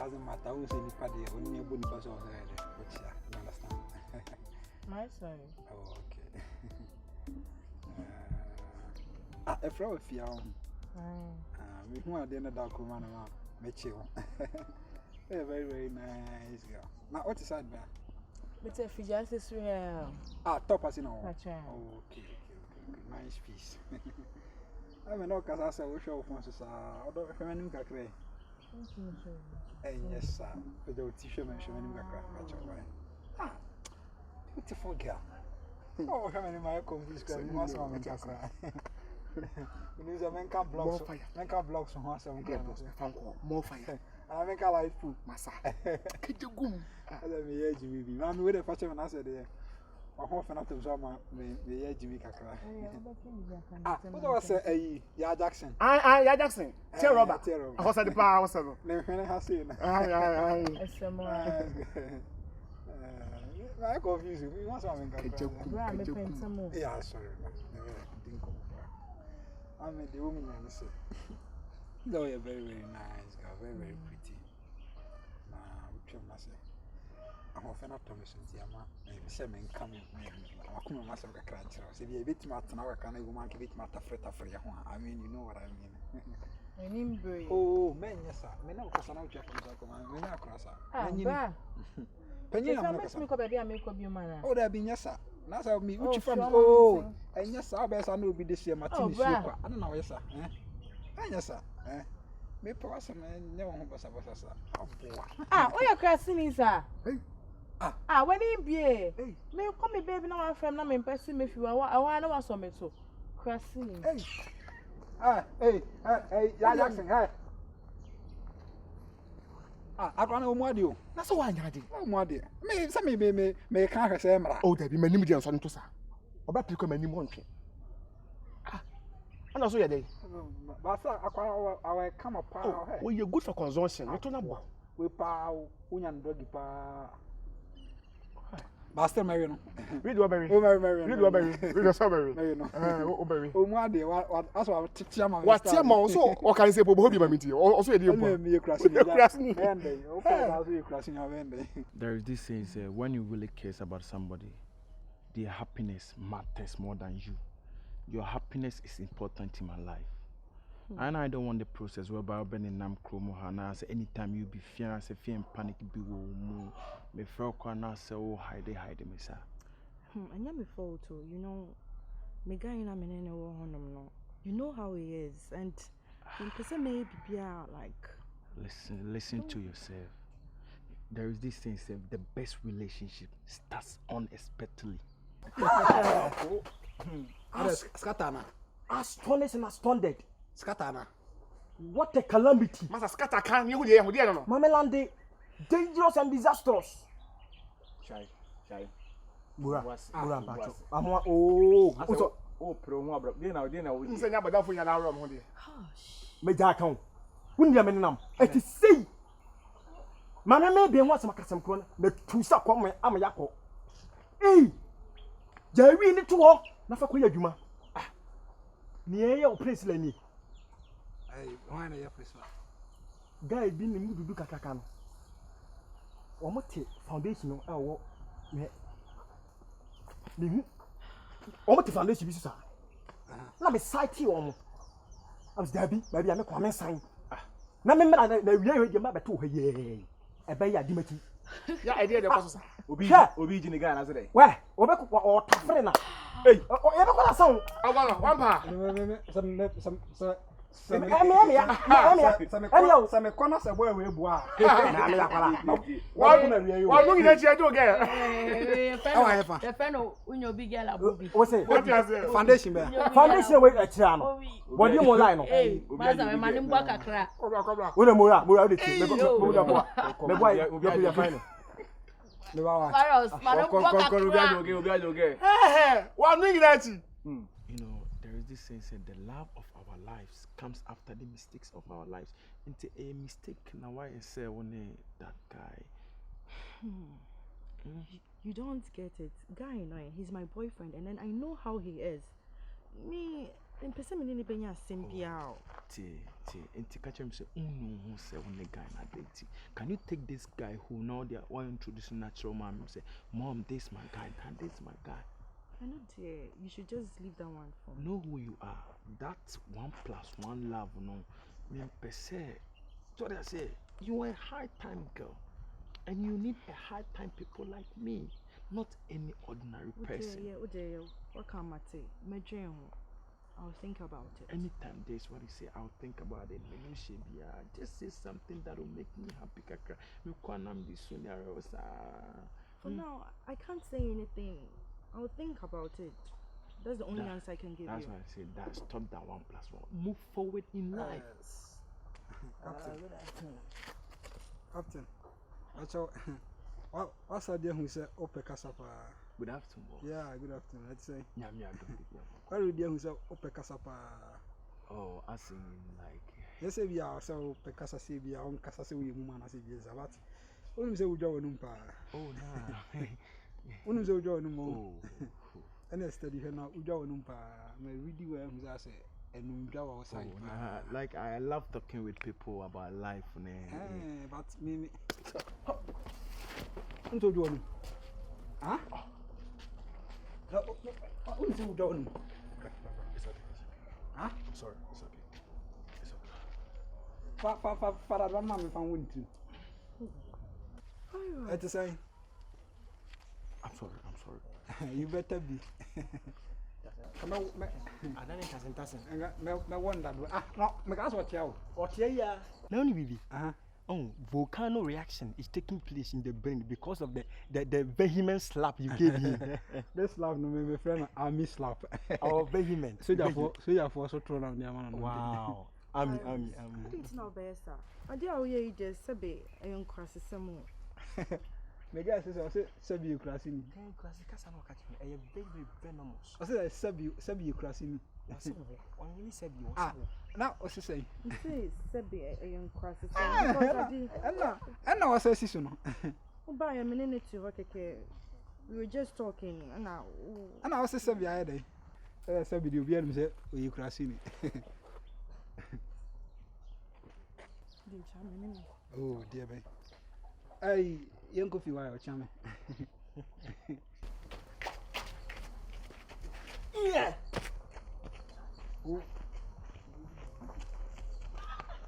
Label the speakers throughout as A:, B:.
A: doesn't matter who's anybody, only a bunny person already. Which you understand?
B: My son.
A: Oh, okay. A flower of your own. We want dinner dog woman around. Mitchell. Very, very nice girl. Now, what is that?
B: It's a Fijasis real.
A: Top as you know.
B: Okay.
A: Nice piece. I mean, no, because I said we show for us. Although if I'm in Kakre. Yes, sir. But the t-shirt mentioned in the beautiful girl. Oh, how many my confused girl? You must have Kakra. We need a mental blocks from us. More fire. I make a life food, Massa. Could you go? Let me hear Jimmy. I'm with a fashion and I said, I hope not to Zama, the Jimmy Kakra. What was a Ya Jackson?
C: Ya Jackson. Tell Robert. I was at the power.
A: Never has seen. I confuse you. We must have been yeah, sorry. I'm the woman and say, though you're very, very nice girl, very, very pretty. Which I must say, I'm often not Thomas and Tiama, and Semen coming. I'm a common master of a crunch. If you're a bit matter now, I can't even make it matter for you. I mean, you know what I mean. Oh, man, yes, sir. Men of course, I'm not Japanese. Men are crosser. Penny, I'm not oh, there being yes, sir. That's how me, which from oh, and yes, our best I know be this year, Martin. I don't know, yes, sir. Yes, sir. Me person, no one was about us.
B: Oh, you're crossing, sir. When he be, may come me, baby, no one from them impressing me if you are. I want to know some so crossing. Hey, Jackson, hey. I don't know what you.
C: That's why I did.
A: Oh, my dear. Me can't say,
C: oh, there be many millions on Tosa. About to come any month. And also, day.
A: But I come apart.
C: Well, you're good for consumption. What on about?
A: We pow, Union doggy pa. Master Marion.
C: Read what berry. Read what berry. Read the strawberry. Oh, berry. Oh, my dear. What? That's what Tiama. What's Tiama? So, or can I say, Bobo, be my meeting? Also, a deal.
D: There is this saying, when you really care about somebody, their happiness matters more than you. Your happiness is important in my life. And I don't want the process whereby I've been in Nam Kromohana. Anytime you be fear, say fear and panic, be woo. Me feel corner, say, oh, hide, me, sir.
E: And yeah, me fall too. You know, me guy in a minute, you know how he is. And in person, maybe be like.
D: Listen to yourself. There is this thing, say, the best relationship starts unexpectedly.
C: Skatana. Astonished and astounded.
A: Skatana.
C: What a calamity. Master Scatter can you hear? Mamelande, dangerous and disastrous.
D: Shy.
C: Bura.
D: Oh, pro, bro. Dinner.
C: You say, but that for you now, Ram. Mejakan. Wouldn't you mean? It is say. Mana may be once a Macasam Cron, the two suck on my Amayako. Eh, Jerry in the two, Nafakuya Juma. Near your place, Lenny.
A: Why are you place?
C: Guy being in Mudu Kakakan. Or what foundation or what the foundation is, sir. Let me cite you on. I was Debbie, maybe I'm a comment sign. Now, remember, the real mother to her, yea. A bay at Dimity.
D: Yeah, I did. Obi Jini guy, as a day.
C: Where? Or Tafrena. Hey, or ever got a song. I want one part. Some corners of where we bois. Why looking at you again?
B: The fellow, when you're big girl,
C: what's it?
A: Foundation,
C: foundation with a channel. What do you want?
B: Hey, Master, my name Baka crack.
C: With a Mura, the boy will be a final. One ring that you
D: know, there is this sense that the love of our lives comes after the mistakes of our lives. Into a mistake now, why I say one that guy.
E: You don't get it. Guy, no, he's my boyfriend, and then I know how he is. Me, In person, me ni benya simple.
D: Enti catch him say, no, say on the guy na date. Can you take this guy who now they are introducing natural mom? Say, Mom, this my guy, and this my guy.
E: I know, dear. You should just leave that one for me.
D: Know who you are. That's 1+1 love, no. Me per se. So I say, you are a high time girl, and you need a high time people like me, not any ordinary person.
E: Yeah. What can I say? My dream. I'll think about it.
D: Anytime there's what you say, I'll think about it. Just say something that will make me happy.
E: For now, I can't say anything. I'll think about it. That's the only answer I can give
D: That's
E: you.
D: why I say that. Stop that 1+1. Move forward in life.
A: Captain. What's the idea who said Ope Casapa?
D: Good afternoon.
A: Yeah, good afternoon. Let's say.
D: Yeah.
A: What idea who said Ope Casapa?
D: Oh, I sing like.
A: Yes, we are so Pecasa Sabia on Casasi woman as it is about. Only say we join Numpa.
D: Oh, nah.
A: Only say we join Numpa. And I study her now, Uja Numpa. May read you where I say, and Uja was saying.
D: Like, I love talking with people about life.
A: But me. Who told you? Huh? Who told you? Huh?
D: Sorry, it's okay.
A: Father, one man if I'm willing to. It's say.
D: I'm sorry.
A: You better be. Come on,
C: I don't
A: me wonder. No, me ask what you.
C: What yeah. No, baby.
A: Uh-huh.
C: Volcano reaction is taking place in the brain because of the vehement slap you gave him.
A: This slap no me friend army slap.
C: Our vehement.
A: So therefore so thrown out there man.
C: Wow. Ami.
E: I didn't know better. I did all you just say a young cross some more.
A: Me guys say sabi you crashing.
C: Can classic no catch me. I am very venomous.
A: I say sabi you crashing.
C: On really said you.
A: Now what you say?
E: You say sabi a young cross some because I did.
A: And now what say sister no?
E: Buy a minute to work. We were just talking and now.
A: And I say sabi I dey. Sabi you be am say you crashing. Oh dear me. Hey, young coffee wire chame.
C: Yeah.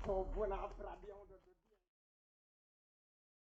A: Oh,
C: buena